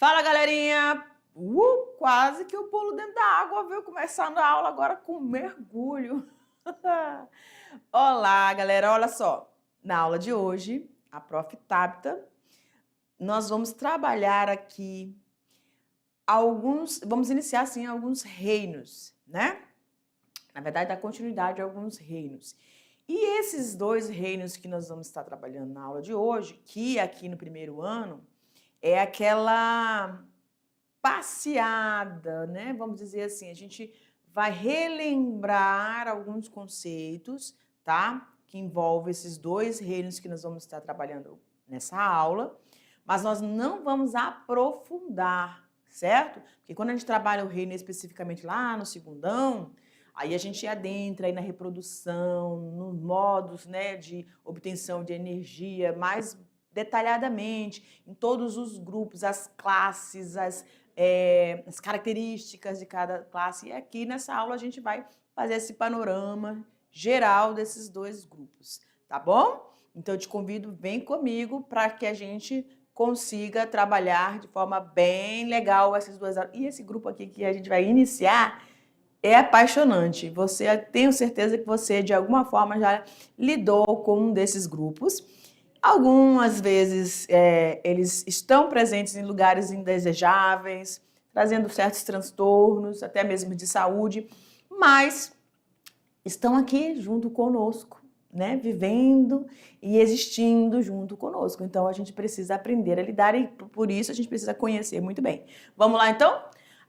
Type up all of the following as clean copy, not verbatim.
Fala, galerinha! Quase que eu pulo dentro da água, viu? Começando a aula agora com mergulho. Olá, galera! Olha só, na aula de hoje, a Prof. Tabita, nós vamos trabalhar aqui vamos iniciar assim alguns reinos, né? Na verdade, dar continuidade a alguns reinos. E esses dois reinos que nós vamos estar trabalhando na aula de hoje, que aqui no primeiro ano, é aquela passeada, né? Vamos dizer assim, a gente vai relembrar alguns conceitos, tá? Que envolvem esses dois reinos que nós vamos estar trabalhando nessa aula, mas nós não vamos aprofundar, certo? Porque quando a gente trabalha o reino especificamente lá no segundão, aí a gente adentra aí na reprodução, nos modos, né, de obtenção de energia mais detalhadamente, em todos os grupos, as classes, as características de cada classe. E aqui nessa aula a gente vai fazer esse panorama geral desses dois grupos, tá bom? Então eu te convido, vem comigo para que a gente consiga trabalhar de forma bem legal essas duas aulas. E esse grupo aqui que a gente vai iniciar é apaixonante. Tenho certeza que você, de alguma forma, já lidou com um desses grupos. Algumas vezes eles estão presentes em lugares indesejáveis, trazendo certos transtornos, até mesmo de saúde, mas estão aqui junto conosco, né? Vivendo e existindo junto conosco. Então a gente precisa aprender a lidar e por isso a gente precisa conhecer muito bem. Vamos lá então?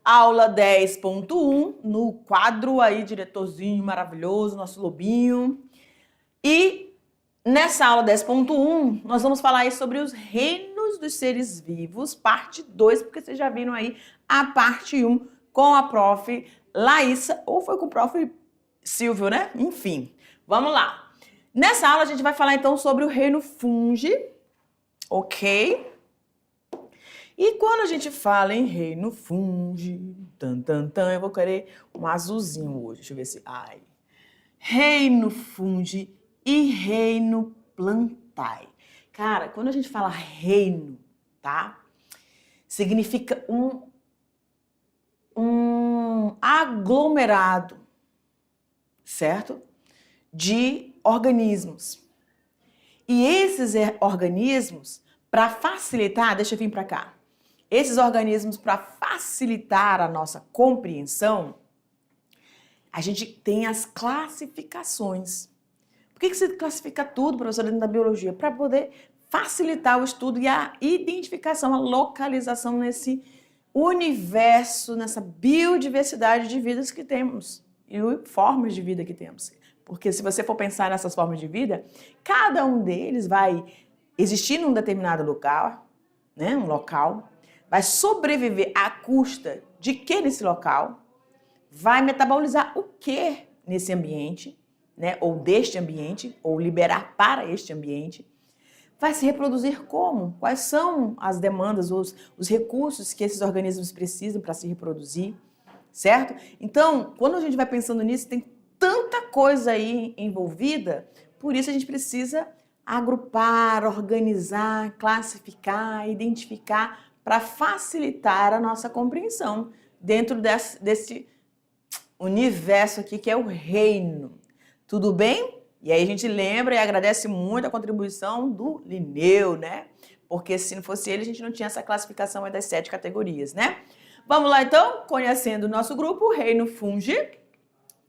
Aula 10.1, no quadro aí, diretorzinho maravilhoso, nosso lobinho. E nessa aula 10.1, nós vamos falar aí sobre os reinos dos seres vivos, parte 2, porque vocês já viram aí a parte 1 com a prof. Laísa, ou foi com o prof. Silvio, né? Enfim, vamos lá. Nessa aula a gente vai falar então sobre o reino fungi, ok? E quando a gente fala em reino fungi, eu vou querer um azulzinho hoje, deixa eu ver se... Reino fungi e reino plantae. Cara, quando a gente fala reino, tá? Significa um aglomerado, certo? De organismos. E esses organismos, para facilitar, deixa eu vir para cá. Esses organismos, para facilitar a nossa compreensão, a gente tem as classificações. Por que você classifica tudo, professora, dentro da biologia? Para poder facilitar o estudo e a identificação, a localização nesse universo, nessa biodiversidade de vidas que temos e formas de vida que temos. Porque se você for pensar nessas formas de vida, cada um deles vai existir num determinado lugar, né, um local, vai sobreviver à custa de que nesse local, vai metabolizar o que nesse ambiente, né, ou deste ambiente, ou liberar para este ambiente, vai se reproduzir como? Quais são as demandas, os recursos que esses organismos precisam para se reproduzir, certo? Então, quando a gente vai pensando nisso, tem tanta coisa aí envolvida, por isso a gente precisa agrupar, organizar, classificar, identificar, para facilitar a nossa compreensão dentro desse universo aqui que é o reino. Tudo bem? E aí a gente lembra e agradece muito a contribuição do Linneu, né? Porque se não fosse ele, a gente não tinha essa classificação aí das 7 categorias, né? Vamos lá então, conhecendo o nosso grupo, reino fungi.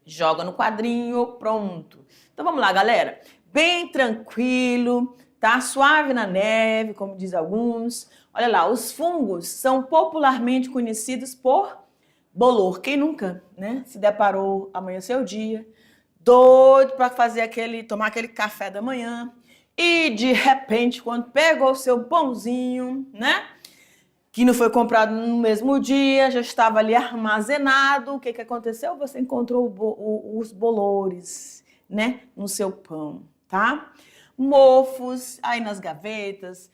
Joga no quadrinho, pronto. Então vamos lá, galera. Bem tranquilo, tá? Suave na neve, como diz alguns. Olha lá, os fungos são popularmente conhecidos por bolor. Quem nunca, né, se deparou amanhecer o dia, doido para tomar aquele café da manhã e de repente, quando pegou o seu pãozinho, né, que não foi comprado no mesmo dia, já estava ali armazenado, o que aconteceu? Você encontrou os bolores, né, no seu pão, tá? Mofos aí nas gavetas,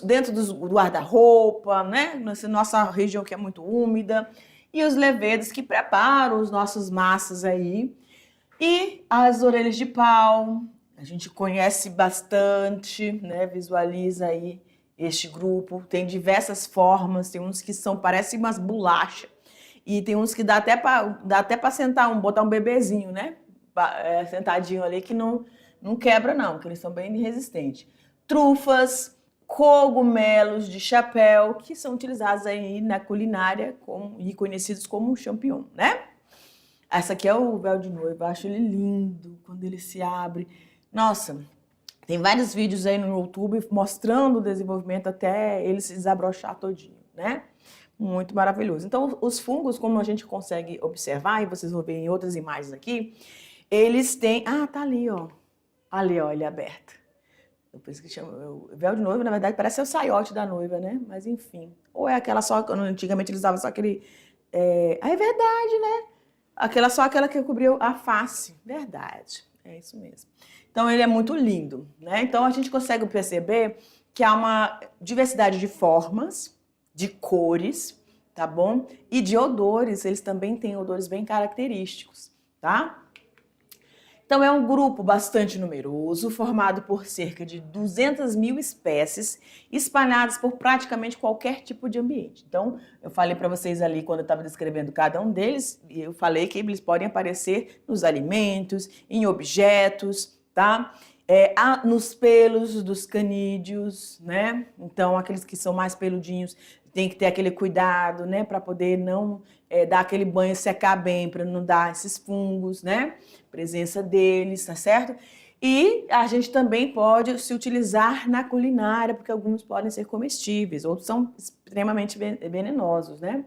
dentro do guarda-roupa, né, nessa nossa região que é muito úmida, e os levedos que preparam os nossos maços aí, e as orelhas de pau, a gente conhece bastante, né, visualiza aí este grupo. Tem diversas formas, tem uns que parecem umas bolachas. E tem uns que dá até para sentar, botar um bebezinho, né? Sentadinho ali que não quebra não, que eles são bem resistentes. Trufas, cogumelos de chapéu, que são utilizados aí na culinária e conhecidos como champignon, né? Essa aqui é o véu de noiva, eu acho ele lindo quando ele se abre. Nossa, tem vários vídeos aí no YouTube mostrando o desenvolvimento até ele se desabrochar todinho, né? Muito maravilhoso. Então, os fungos, como a gente consegue observar, e vocês vão ver em outras imagens aqui, eles têm... Ah, tá ali, ó. Ali, ó, ele é aberto. Por isso que chama... O véu de noiva, na verdade, parece o saiote da noiva, né? Mas, enfim. Ou é aquela só... Antigamente eles usavam só aquele... Ah, é verdade, né? Só aquela que cobriu a face. Verdade. É isso mesmo. Então, ele é muito lindo, né? Então, a gente consegue perceber que há uma diversidade de formas, de cores, tá bom? E de odores, eles também têm odores bem característicos, tá? Então, é um grupo bastante numeroso, formado por cerca de 200 mil espécies, espalhadas por praticamente qualquer tipo de ambiente. Então, eu falei para vocês ali, quando eu estava descrevendo cada um deles, eu falei que eles podem aparecer nos alimentos, em objetos, tá? Nos pelos dos canídeos, né? Então, aqueles que são mais peludinhos, tem que ter aquele cuidado, né, para poder não dar aquele banho, secar bem, para não dar esses fungos, né, presença deles, tá certo? E a gente também pode se utilizar na culinária, porque alguns podem ser comestíveis, outros são extremamente venenosos, né?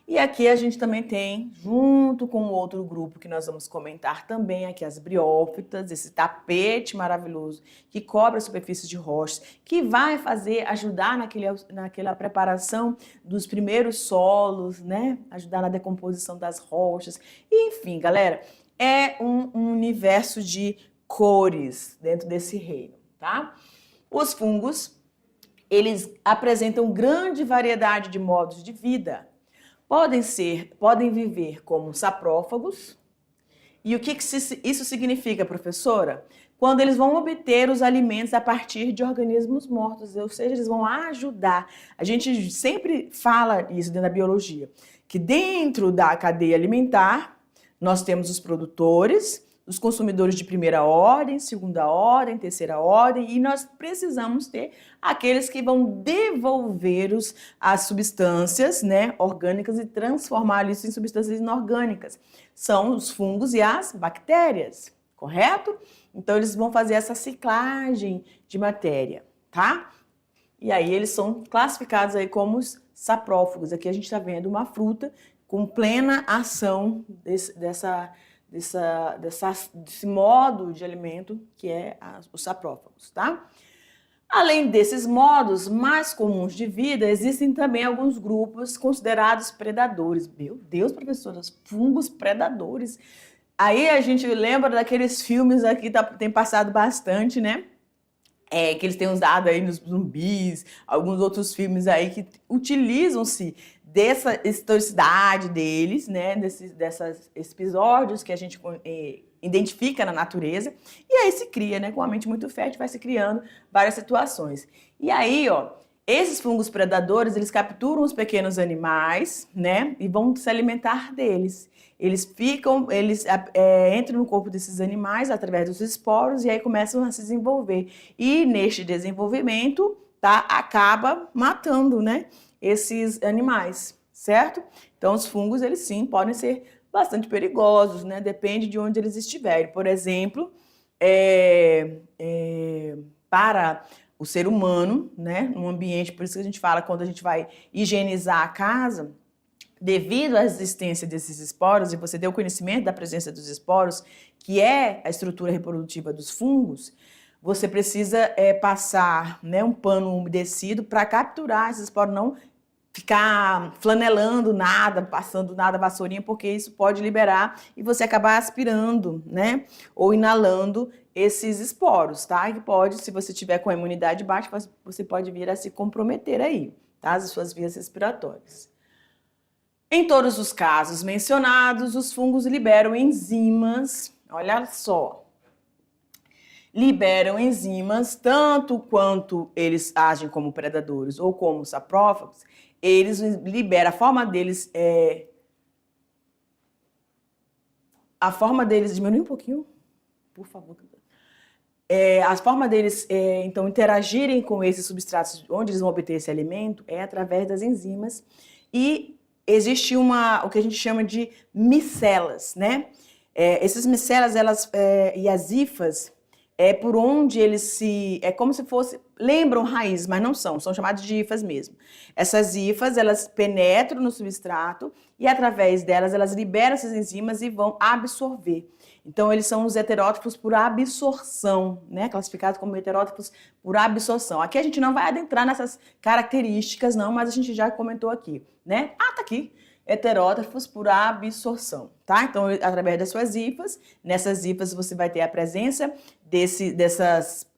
E aqui a gente também tem, junto com outro grupo que nós vamos comentar também, aqui as briófitas, esse tapete maravilhoso que cobre a superfície de rochas, que vai ajudar naquela preparação dos primeiros solos, né? Ajudar na decomposição das rochas. E, enfim, galera, é um universo de cores dentro desse reino, tá? Os fungos, eles apresentam grande variedade de modos de vida. Podem viver como saprófagos. E o que isso significa, professora? Quando eles vão obter os alimentos a partir de organismos mortos, ou seja, eles vão ajudar. A gente sempre fala isso dentro da biologia, que dentro da cadeia alimentar, nós temos os produtores, os consumidores de primeira ordem, segunda ordem, terceira ordem, e nós precisamos ter aqueles que vão devolver as substâncias, né, orgânicas e transformar isso em substâncias inorgânicas. São os fungos e as bactérias, correto? Então, eles vão fazer essa ciclagem de matéria, tá? E aí, eles são classificados aí como os saprófagos. Aqui a gente está vendo uma fruta com plena ação desse modo de alimento que é os saprófagos, tá? Além desses modos mais comuns de vida, existem também alguns grupos considerados predadores. Meu Deus, professoras, fungos predadores. Aí a gente lembra daqueles filmes aqui, tem passado bastante, né? Que eles têm usado aí nos zumbis, alguns outros filmes aí que utilizam-se dessa historicidade deles, né, desses episódios que a gente identifica na natureza, e aí se cria, né, com uma mente muito fértil, vai se criando várias situações. E aí, ó, esses fungos predadores, eles capturam os pequenos animais, né, e vão se alimentar deles. Eles entram no corpo desses animais através dos esporos e aí começam a se desenvolver. E neste desenvolvimento, tá, acaba matando, né, esses animais, certo? Então, os fungos, eles sim, podem ser bastante perigosos, né? Depende de onde eles estiverem. Por exemplo, para o ser humano, né, num ambiente, por isso que a gente fala, quando a gente vai higienizar a casa, devido à existência desses esporos, e você deu conhecimento da presença dos esporos, que é a estrutura reprodutiva dos fungos, você precisa passar, né, um pano umedecido para capturar esses esporos, não ficar flanelando nada, passando nada, vassourinha, porque isso pode liberar e você acabar aspirando, né, ou inalando esses esporos, tá? Que pode, se você tiver com a imunidade baixa, você pode vir a se comprometer aí, tá? As suas vias respiratórias. Em todos os casos mencionados, os fungos liberam enzimas, olha só, liberam enzimas, tanto quanto eles agem como predadores ou como saprófagos, eles liberam, a forma deles diminui um pouquinho, por favor. A forma deles, então, interagirem com esses substratos onde eles vão obter esse alimento é através das enzimas. E existe o que a gente chama de micelas, né? Essas micelas, e as hifas, por onde eles é como se fosse, lembram raízes, mas não são chamadas de hifas mesmo. Essas hifas, elas penetram no substrato e através delas, elas liberam essas enzimas e vão absorver. Então, eles são os heterótrofos por absorção, né? Classificados como heterótrofos por absorção. Aqui a gente não vai adentrar nessas características, não, mas a gente já comentou aqui, né? Tá aqui. Heterótrofos por absorção, tá? Então, através das suas hifas, nessas hifas você vai ter a presença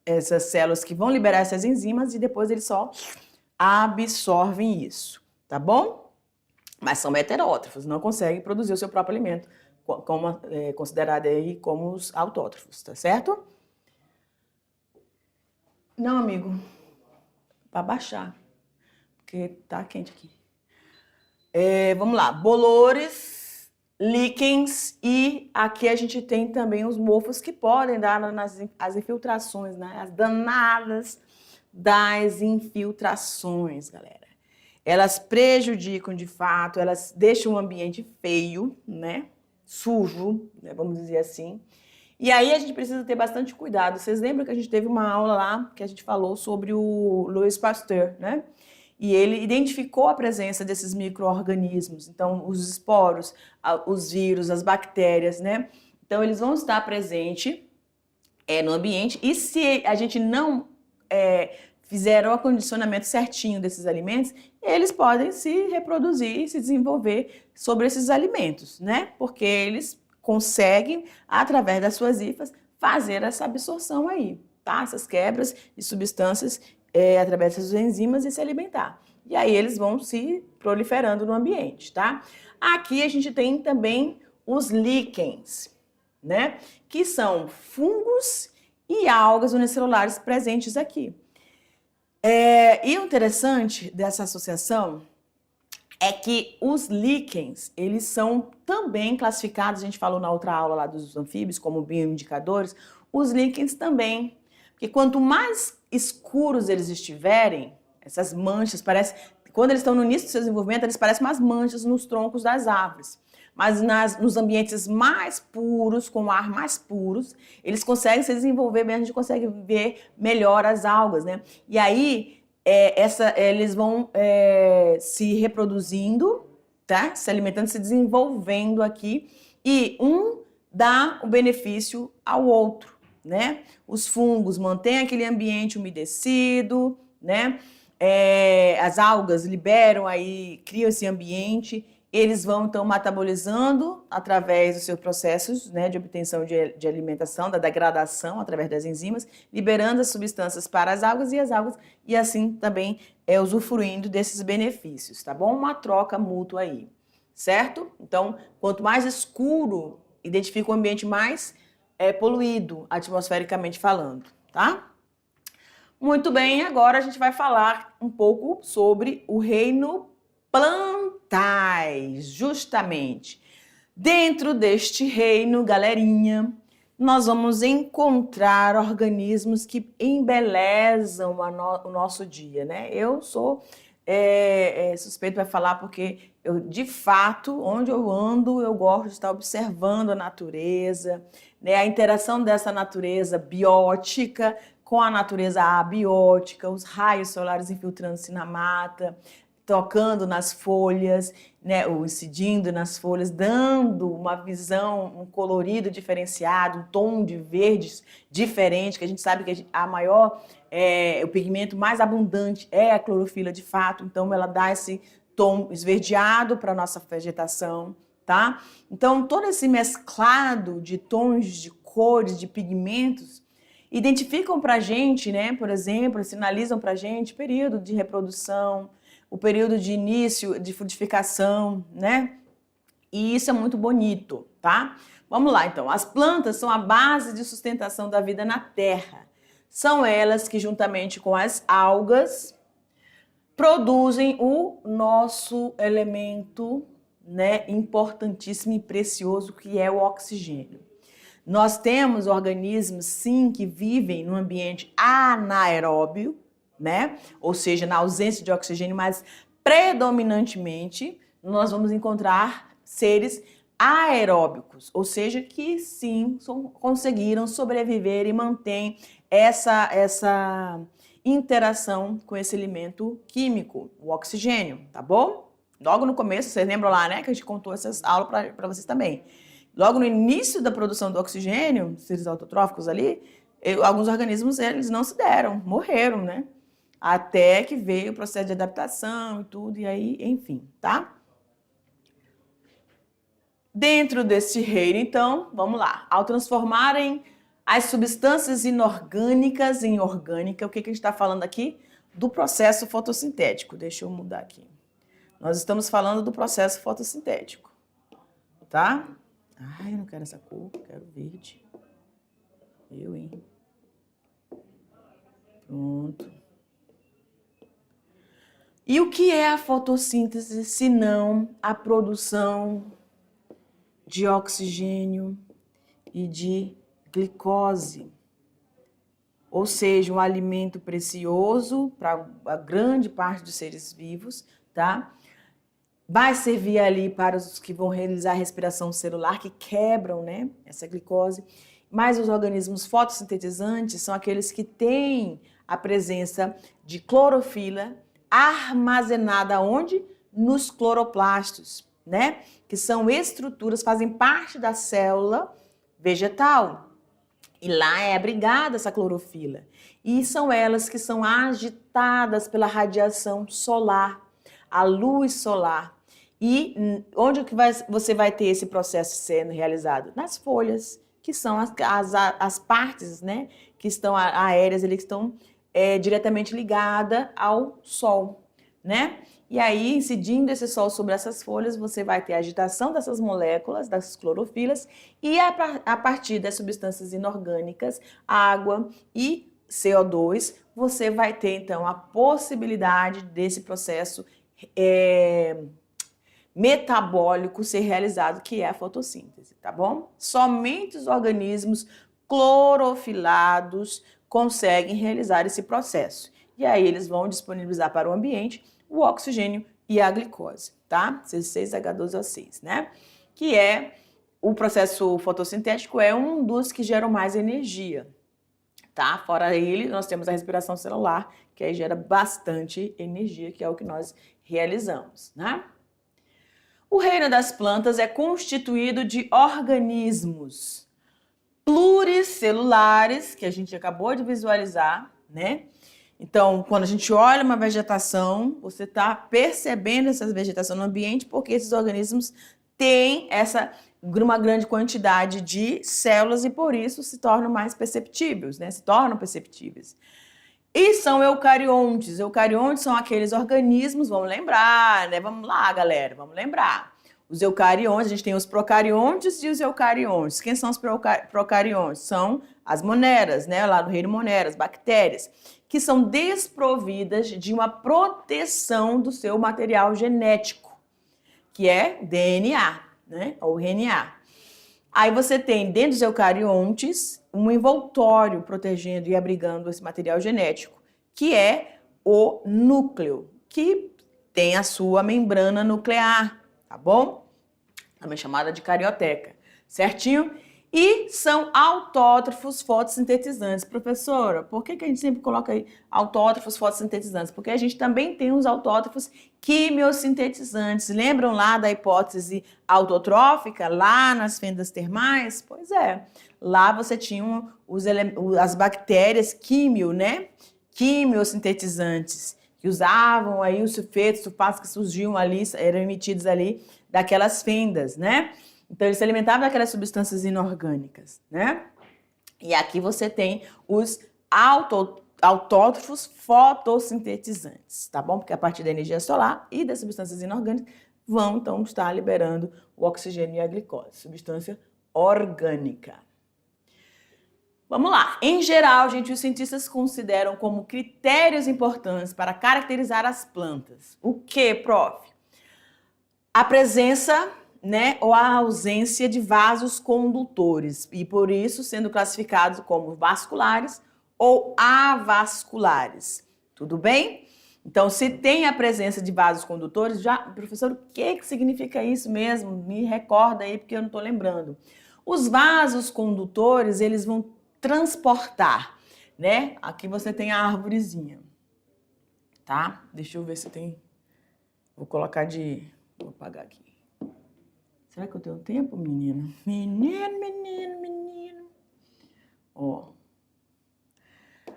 essas células que vão liberar essas enzimas e depois eles só absorvem isso, tá bom? Mas são heterótrofos, não conseguem produzir o seu próprio alimento, como considerado aí como os autótrofos, tá certo? Não, amigo, para baixar, porque tá quente aqui. Vamos lá, bolores, líquens e aqui a gente tem também os mofos que podem dar as infiltrações, né? As danadas das infiltrações, galera. Elas prejudicam de fato, elas deixam o ambiente feio, né? Sujo, né? Vamos dizer assim. E aí a gente precisa ter bastante cuidado. Vocês lembram que a gente teve uma aula lá que a gente falou sobre o Louis Pasteur, né? E ele identificou a presença desses micro-organismos, então os esporos, os vírus, as bactérias, né? Então eles vão estar presentes no ambiente e se a gente não fizer o acondicionamento certinho desses alimentos, eles podem se reproduzir e se desenvolver sobre esses alimentos, né? Porque eles conseguem, através das suas hifas, fazer essa absorção aí, tá? Essas quebras de substâncias através dessas enzimas e se alimentar. E aí eles vão se proliferando no ambiente, tá? Aqui a gente tem também os líquens, né? Que são fungos e algas unicelulares presentes aqui. E o interessante dessa associação é que os líquens, eles são também classificados, a gente falou na outra aula lá dos anfíbios, como bioindicadores, os líquens também. Porque quanto mais escuros eles estiverem, essas manchas, quando eles estão no início do seu desenvolvimento, eles parecem umas manchas nos troncos das árvores. Mas nos ambientes mais puros, com ar mais puros, eles conseguem se desenvolver bem, a gente consegue ver melhor as algas, né? E aí, eles vão se reproduzindo, tá? Se alimentando, se desenvolvendo aqui, e um dá o benefício ao outro, né? Os fungos mantêm aquele ambiente umedecido, né? As algas liberam aí, criam esse ambiente, eles vão então metabolizando através dos seus processos, né, de obtenção de alimentação, da degradação através das enzimas, liberando as substâncias para as algas e assim também usufruindo desses benefícios, tá bom? Uma troca mútua aí, certo? Então, quanto mais escuro, identifica um ambiente mais poluído, atmosfericamente falando, tá? Muito bem, agora a gente vai falar um pouco sobre o reino plantais, justamente. Dentro deste reino, galerinha, nós vamos encontrar organismos que embelezam o nosso dia, né? Eu sou suspeito para falar porque eu, de fato, onde eu ando, eu gosto de estar observando a natureza, né? A interação dessa natureza biótica com a natureza abiótica, os raios solares infiltrando-se na mata, tocando nas folhas, né, ou incidindo nas folhas, dando uma visão, um colorido diferenciado, um tom de verdes diferente, que a gente sabe que o pigmento mais abundante é a clorofila de fato, então ela dá esse tom esverdeado para a nossa vegetação, tá? Então todo esse mesclado de tons, de cores, de pigmentos, identificam para a gente, né, por exemplo, sinalizam para a gente período de reprodução, o período de início de frutificação, né? E isso é muito bonito, tá? Vamos lá, então. As plantas são a base de sustentação da vida na Terra. São elas que, juntamente com as algas, produzem o nosso elemento, né, importantíssimo e precioso, que é o oxigênio. Nós temos organismos, sim, que vivem no ambiente anaeróbio, né? Ou seja, na ausência de oxigênio, mas predominantemente nós vamos encontrar seres aeróbicos, ou seja, que sim conseguiram sobreviver e mantêm essa interação com esse elemento químico, o oxigênio, tá bom? Logo no começo, vocês lembram lá, né, que a gente contou essas aulas para vocês também. Logo no início da produção do oxigênio, seres autotróficos ali, alguns organismos eles não se deram, morreram, né? Até que veio o processo de adaptação e tudo, e aí, enfim, tá? Dentro deste reino, então, vamos lá. Ao transformarem as substâncias inorgânicas em orgânica, o que a gente está falando aqui? Do processo fotossintético. Deixa eu mudar aqui. Nós estamos falando do processo fotossintético, tá? Ai, eu não quero essa cor, quero verde. Hein? Pronto. E o que é a fotossíntese, se não a produção de oxigênio e de glicose? Ou seja, um alimento precioso para a grande parte dos seres vivos, tá? Vai servir ali para os que vão realizar a respiração celular, que quebram, né, essa glicose. Mas os organismos fotossintetizantes são aqueles que têm a presença de clorofila armazenada onde? Nos cloroplastos, né? Que são estruturas, fazem parte da célula vegetal. E lá é abrigada essa clorofila. E são elas que são agitadas pela radiação solar, a luz solar. E onde que você vai ter esse processo sendo realizado? Nas folhas, que são as partes, né, que estão aéreas, que estão diretamente ligadas ao sol, né? E aí, incidindo esse sol sobre essas folhas, você vai ter a agitação dessas moléculas, das clorofilas, e a partir das substâncias inorgânicas, água e CO2, você vai ter, então, a possibilidade desse processo metabólico ser realizado, que é a fotossíntese, tá bom? Somente os organismos clorofilados conseguem realizar esse processo. E aí eles vão disponibilizar para o ambiente o oxigênio e a glicose, tá? C6H12O6, né? Que é o processo fotossintético, é um dos que geram mais energia, tá? Fora ele, nós temos a respiração celular, que aí gera bastante energia, que é o que nós realizamos, né? O reino das plantas é constituído de organismos pluricelulares, que a gente acabou de visualizar, né? Então, quando a gente olha uma vegetação, você está percebendo essa vegetação no ambiente, porque esses organismos têm uma grande quantidade de células e, por isso, se tornam mais perceptíveis, né? Se tornam perceptíveis. E são eucariontes. Eucariontes são aqueles organismos, vamos lembrar, né? Vamos lá, galera, vamos lembrar. Os eucariontes, a gente tem os procariontes e os eucariontes. Quem são os procariontes? São as moneras, né? Lá do reino moneras, bactérias, que são desprovidas de uma proteção do seu material genético, que é DNA, né? Ou RNA. Aí você tem, dentro dos eucariontes, um envoltório protegendo e abrigando esse material genético, que é o núcleo, que tem a sua membrana nuclear, tá bom? Também chamada de carioteca, certinho? E são autótrofos fotossintetizantes. Professora, por que a gente sempre coloca aí autótrofos fotossintetizantes? Porque a gente também tem os autótrofos quimiosintetizantes. Lembram lá da hipótese autotrófica, lá nas fendas termais? Pois é, lá você tinha as bactérias né? Quimiosintetizantes, que usavam aí os sulfatos que surgiam ali, eram emitidos ali daquelas fendas, né? Então, eles se alimentavam daquelas substâncias inorgânicas, né? E aqui você tem os autótrofos fotossintetizantes, tá bom? Porque a partir da energia solar e das substâncias inorgânicas vão então estar liberando o oxigênio e a glicose, substância orgânica. Vamos lá. Em geral, gente, os cientistas consideram como critérios importantes para caracterizar as plantas. O que, prof? A presença, né, ou a ausência de vasos condutores, e por isso sendo classificados como vasculares ou avasculares. Tudo bem? Então, se tem a presença de vasos condutores, já, professor, o que significa isso mesmo? Me recorda aí, porque eu não estou lembrando. Os vasos condutores, eles vão transportar, né? Aqui você tem a árvorezinha, tá? Deixa eu ver se tem... Vou colocar de... Vou apagar aqui. Será que eu tenho tempo, menina? Menino. Ó.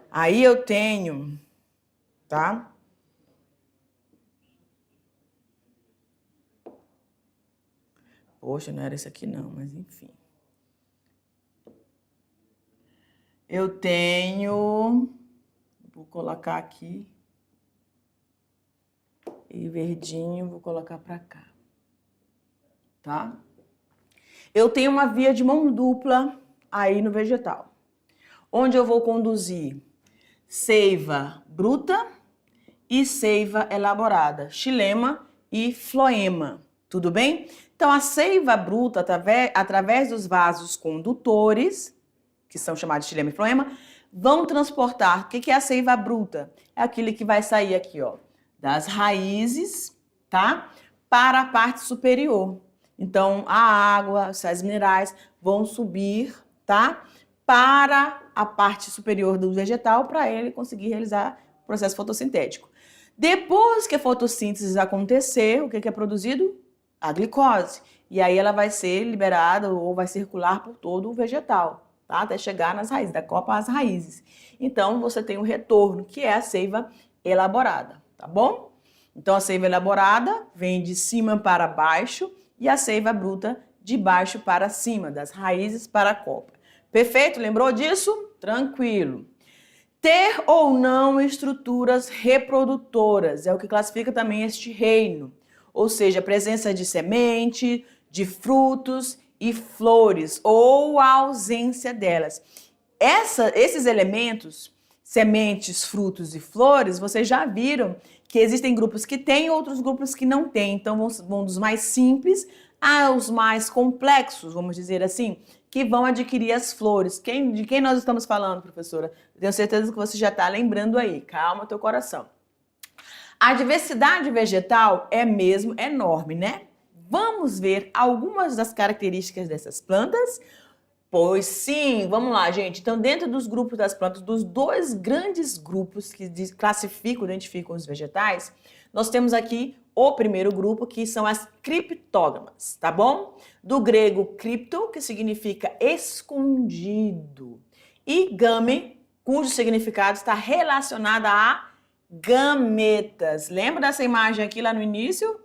Aí eu tenho, tá? Poxa, não era esse aqui não, mas enfim. Eu tenho, vou colocar aqui, e verdinho, vou colocar pra cá, tá? Eu tenho uma via de mão dupla aí no vegetal, onde eu vou conduzir seiva bruta e seiva elaborada, xilema e floema, tudo bem? Então, a seiva bruta, através dos vasos condutores, que são chamados de xilema e floema, vão transportar. O que é a seiva bruta? É aquele que vai sair aqui, ó, das raízes, tá? Para a parte superior. Então, a água, os sais minerais vão subir, tá? Para a parte superior do vegetal, para ele conseguir realizar o processo fotossintético. Depois que a fotossíntese acontecer, o que é produzido? A glicose. E aí ela vai ser liberada ou vai circular por todo o vegetal, tá? Até chegar nas raízes, da copa às raízes. Então, você tem o retorno, que é a seiva elaborada, tá bom? Então, a seiva elaborada vem de cima para baixo e a seiva bruta de baixo para cima, das raízes para a copa. Perfeito? Lembrou disso? Tranquilo. Ter ou não estruturas reprodutoras é o que classifica também este reino, ou seja, a presença de semente, de frutos e flores, ou a ausência delas. Esses elementos, sementes, frutos e flores, vocês já viram que existem grupos que têm e outros grupos que não têm. Então, vão dos mais simples aos mais complexos, vamos dizer assim, que vão adquirir as flores. De quem nós estamos falando, professora? Tenho certeza que você já está lembrando aí. Calma teu coração. A diversidade vegetal é mesmo enorme, né? Vamos ver algumas das características dessas plantas? Pois sim, vamos lá, gente. Então, dentro dos grupos das plantas, dos dois grandes grupos que classificam, identificam os vegetais, nós temos aqui o primeiro grupo, que são as criptógamas, tá bom? Do grego cripto, que significa escondido, e game, cujo significado está relacionado a gametas. Lembra dessa imagem aqui lá no início?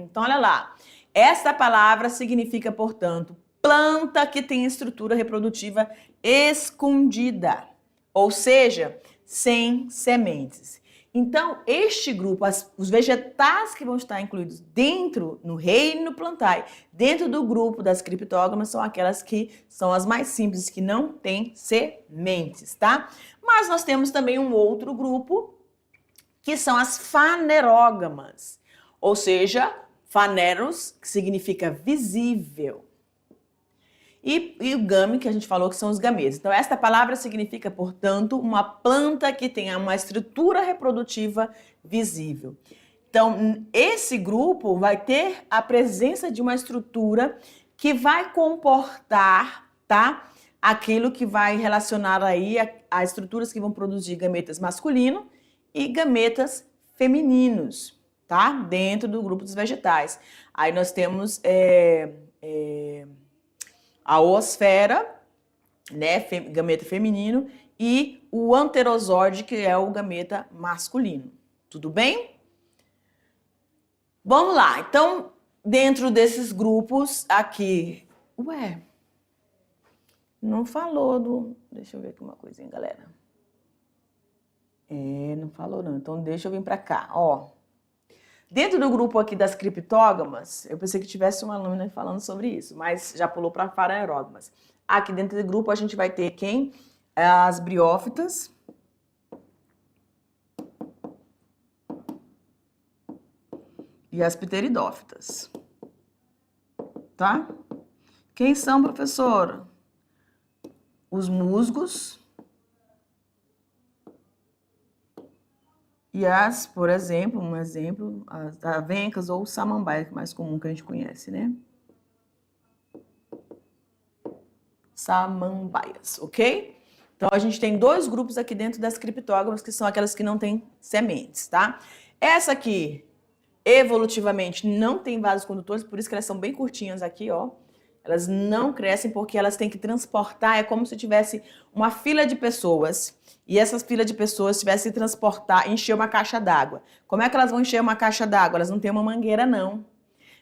Então, olha lá. Essa palavra significa, portanto, planta que tem estrutura reprodutiva escondida, ou seja, sem sementes. Então, este grupo, os vegetais que vão estar incluídos dentro, no reino plantae, dentro do grupo das criptógamas, são aquelas que são as mais simples, que não têm sementes, tá? Mas nós temos também um outro grupo, que são as fanerógamas, ou seja, faneros, que significa visível. E o game, que a gente falou que são os gametas. Então, esta palavra significa, portanto, uma planta que tenha uma estrutura reprodutiva visível. Então, esse grupo vai ter a presença de uma estrutura que vai comportar, tá? Aquilo que vai relacionar aí a estruturas que vão produzir gametas masculinos e gametas femininos, tá? Dentro do grupo dos vegetais. Aí nós temos a oosfera, né, gameta feminino, e o anterozóide, que é o gameta masculino. Tudo bem? Vamos lá. Então, dentro desses grupos aqui... Ué, não falou do... Deixa eu ver aqui uma coisinha, galera. Não falou não. Então, deixa eu vir pra cá, ó. Dentro do grupo aqui das criptógamas, eu pensei que tivesse uma aluna falando sobre isso, mas já pulou para fanerógamas. Aqui dentro do grupo a gente vai ter quem? As briófitas. E as pteridófitas. Tá? Quem são, professora? Os musgos. E as, por exemplo, as avencas ou samambaia, que é mais comum que a gente conhece, né? Samambaias, ok? Então, a gente tem dois grupos aqui dentro das criptógamas, que são aquelas que não têm sementes, tá? Essa aqui, evolutivamente, não tem vasos condutores, por isso que elas são bem curtinhas aqui, ó. Elas não crescem porque elas têm que transportar, é como se tivesse uma fila de pessoas e essas filas de pessoas tivessem que transportar, encher uma caixa d'água. Como é que elas vão encher uma caixa d'água? Elas não têm uma mangueira, não.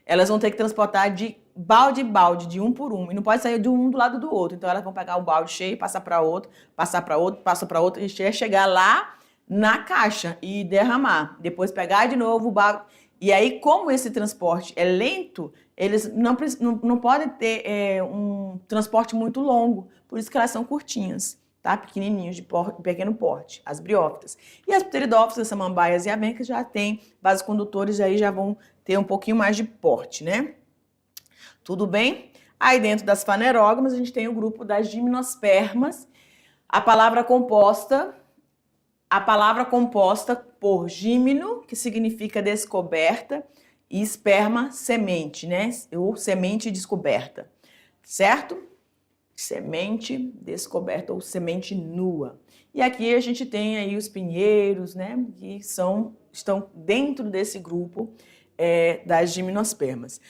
Elas vão ter que transportar de balde em balde, de um por um. E não pode sair de um do lado do outro. Então elas vão pegar o balde cheio, passar para outro, passa para outro, e chegar lá na caixa e derramar. Depois pegar de novo o balde. E aí, como esse transporte é lento, eles não podem ter um transporte muito longo. Por isso que elas são curtinhas, tá? Pequenininhos, de pequeno porte, as briófitas. E as pteridófitas, samambaias e avencas já têm vasos condutores, e aí já vão ter um pouquinho mais de porte, né? Tudo bem? Aí dentro das fanerógamas a gente tem o grupo das gimnospermas. A palavra composta por gímeno, que significa descoberta, e esperma, semente, né? Ou semente descoberta, certo? Semente descoberta ou semente nua. E aqui a gente tem aí os pinheiros, né? Que estão dentro desse grupo das gimnospermas.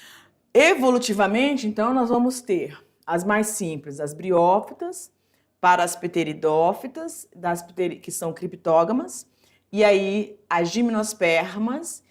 Evolutivamente, então, nós vamos ter as mais simples, as briófitas, para as pteridófitas, que são criptógamas, e aí as gimnospermas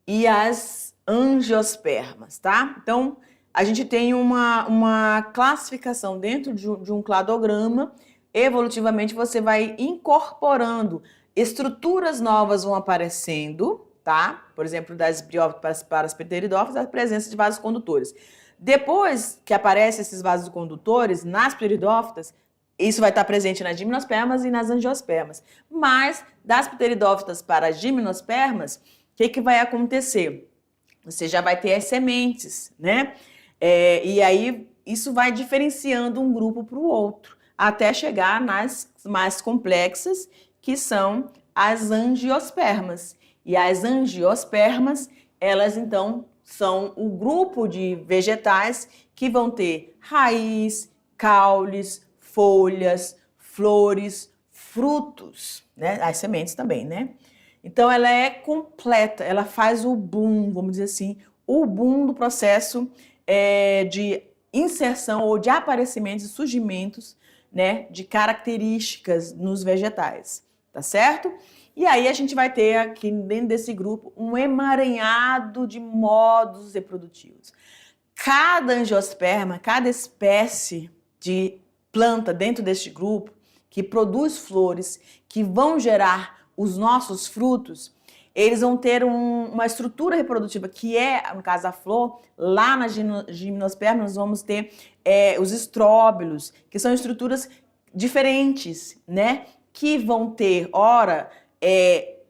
e as angiospermas, tá? Então, a gente tem uma classificação dentro de um cladograma. Evolutivamente, você vai incorporando, estruturas novas vão aparecendo, tá? Por exemplo, das briófitas para as pteridófitas, a presença de vasos condutores. Depois que aparecem esses vasos condutores nas pteridófitas, isso vai estar presente nas gimnospermas e nas angiospermas. Mas, das pteridófitas para as gimnospermas, o que vai acontecer? Você já vai ter as sementes, né? E aí, isso vai diferenciando um grupo para o outro, até chegar nas mais complexas, que são as angiospermas. E as angiospermas, elas, então, são o grupo de vegetais que vão ter raiz, caules, folhas, flores, frutos, né? As sementes também, né? Então, ela é completa, ela faz o boom, vamos dizer assim, o boom do processo de inserção ou de aparecimentos e surgimentos, né, de características nos vegetais, tá certo? E aí a gente vai ter aqui dentro desse grupo um emaranhado de modos reprodutivos. Cada angiosperma, cada espécie de planta dentro deste grupo que produz flores que vão gerar os nossos frutos, eles vão ter uma estrutura reprodutiva que no caso a flor, lá nas gimnospermas nós vamos ter os estróbilos, que são estruturas diferentes, né? Que vão ter, ora,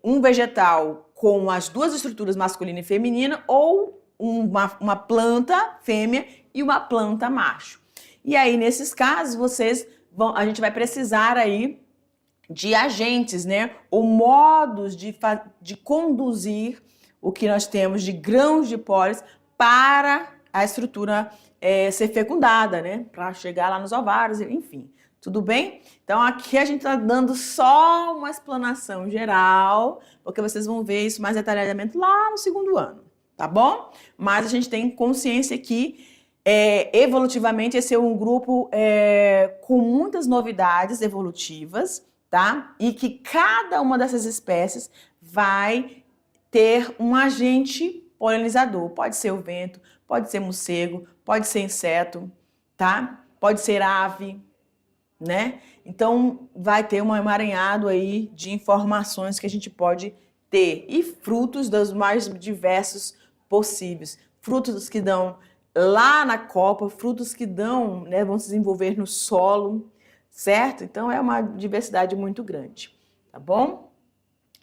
um vegetal com as duas estruturas masculina e feminina ou uma planta fêmea e uma planta macho. E aí, nesses casos, a gente vai precisar aí de agentes, né? Ou modos de conduzir o que nós temos de grãos de pólen para a estrutura ser fecundada, né? Para chegar lá nos ovários, enfim. Tudo bem? Então, aqui a gente está dando só uma explanação geral, porque vocês vão ver isso mais detalhadamente lá no segundo ano, tá bom? Mas a gente tem consciência que evolutivamente esse é um grupo com muitas novidades evolutivas, tá? E que cada uma dessas espécies vai ter um agente polinizador. Pode ser o vento, pode ser morcego, pode ser inseto, tá? Pode ser ave, né? Então, vai ter um emaranhado aí de informações que a gente pode ter e frutos dos mais diversos possíveis. Frutos que dão lá na copa, frutos que dão, né, vão se desenvolver no solo, certo? Então é uma diversidade muito grande, tá bom?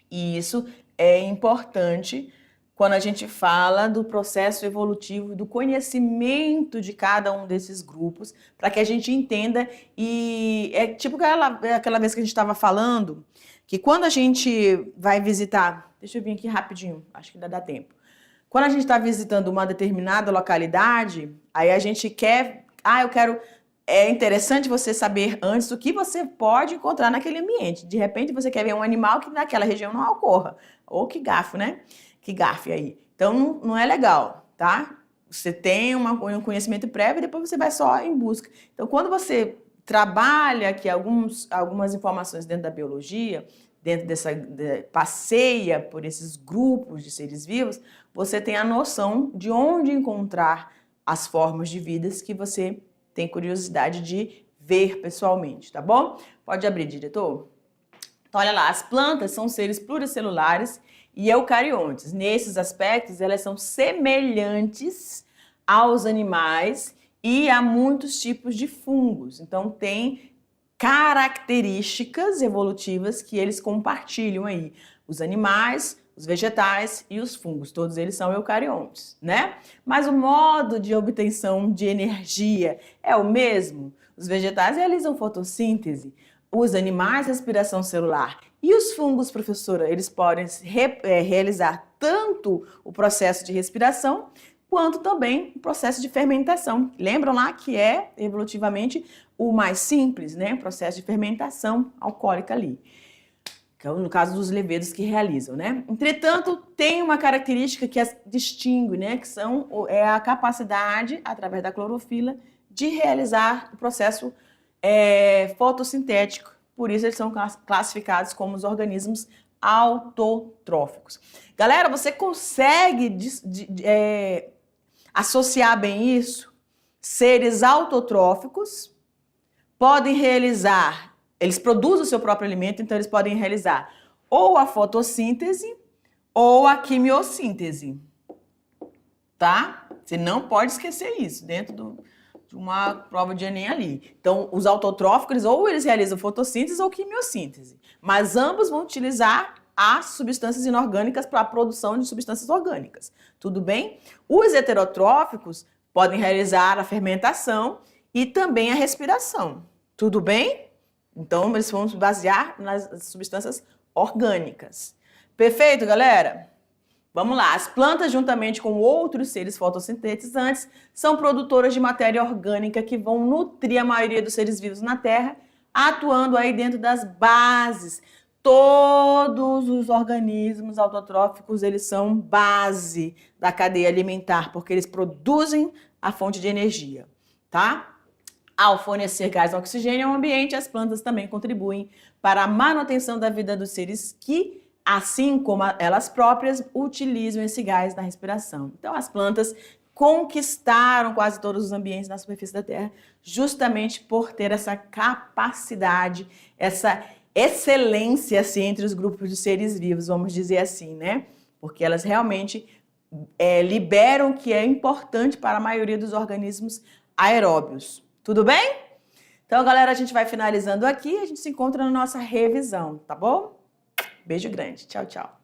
E isso é importante quando a gente fala do processo evolutivo, do conhecimento de cada um desses grupos, para que a gente entenda. E é tipo aquela vez que a gente estava falando, que quando a gente vai visitar, deixa eu vir aqui rapidinho, acho que ainda dá tempo. Quando a gente está visitando uma determinada localidade, aí a gente quer, é interessante você saber antes o que você pode encontrar naquele ambiente. De repente você quer ver um animal que naquela região não ocorra, ou que gafo, né? Que gafe aí. Então, não é legal, tá? Você tem um conhecimento prévio e depois você vai só em busca. Então, quando você trabalha aqui algumas informações dentro da biologia, passeia por esses grupos de seres vivos, você tem a noção de onde encontrar as formas de vidas que você tem curiosidade de ver pessoalmente, tá bom? Pode abrir, diretor? Então, olha lá, as plantas são seres pluricelulares e eucariontes. Nesses aspectos, elas são semelhantes aos animais e a muitos tipos de fungos. Então, tem características evolutivas que eles compartilham aí. Os animais, os vegetais e os fungos, todos eles são eucariontes, né? Mas o modo de obtenção de energia é o mesmo. Os vegetais realizam fotossíntese, os animais, respiração celular. E os fungos, professora, eles podem realizar tanto o processo de respiração, quanto também o processo de fermentação. Lembram lá que é, evolutivamente, o mais simples, né? O processo de fermentação alcoólica ali. Que é no caso dos levedos que realizam, né? Entretanto, tem uma característica que as distingue, né? Que é a capacidade, através da clorofila, de realizar o processo fotossintético. Por isso eles são classificados como os organismos autotróficos. Galera, você consegue associar bem isso? Seres autotróficos podem realizar, eles produzem o seu próprio alimento, então eles podem realizar ou a fotossíntese ou a quimiossíntese, tá? Você não pode esquecer isso dentro de uma prova de Enem ali. Então, os autotróficos, ou eles realizam fotossíntese ou quimiossíntese, mas ambos vão utilizar as substâncias inorgânicas para a produção de substâncias orgânicas. Tudo bem? Os heterotróficos podem realizar a fermentação e também a respiração. Tudo bem? Então, eles vão se basear nas substâncias orgânicas. Perfeito, galera? Vamos lá, as plantas, juntamente com outros seres fotossintetizantes, são produtoras de matéria orgânica que vão nutrir a maioria dos seres vivos na Terra, atuando aí dentro das bases. Todos os organismos autotróficos, eles são base da cadeia alimentar, porque eles produzem a fonte de energia, tá? Ao fornecer gás e oxigênio ao ambiente, as plantas também contribuem para a manutenção da vida dos seres que, assim como elas próprias, utilizam esse gás na respiração. Então, as plantas conquistaram quase todos os ambientes na superfície da Terra, justamente por ter essa capacidade, essa excelência assim, entre os grupos de seres vivos, vamos dizer assim, né? Porque elas realmente liberam o que é importante para a maioria dos organismos aeróbios. Tudo bem? Então, galera, a gente vai finalizando aqui, a gente se encontra na nossa revisão, tá bom? Beijo grande. Tchau, tchau.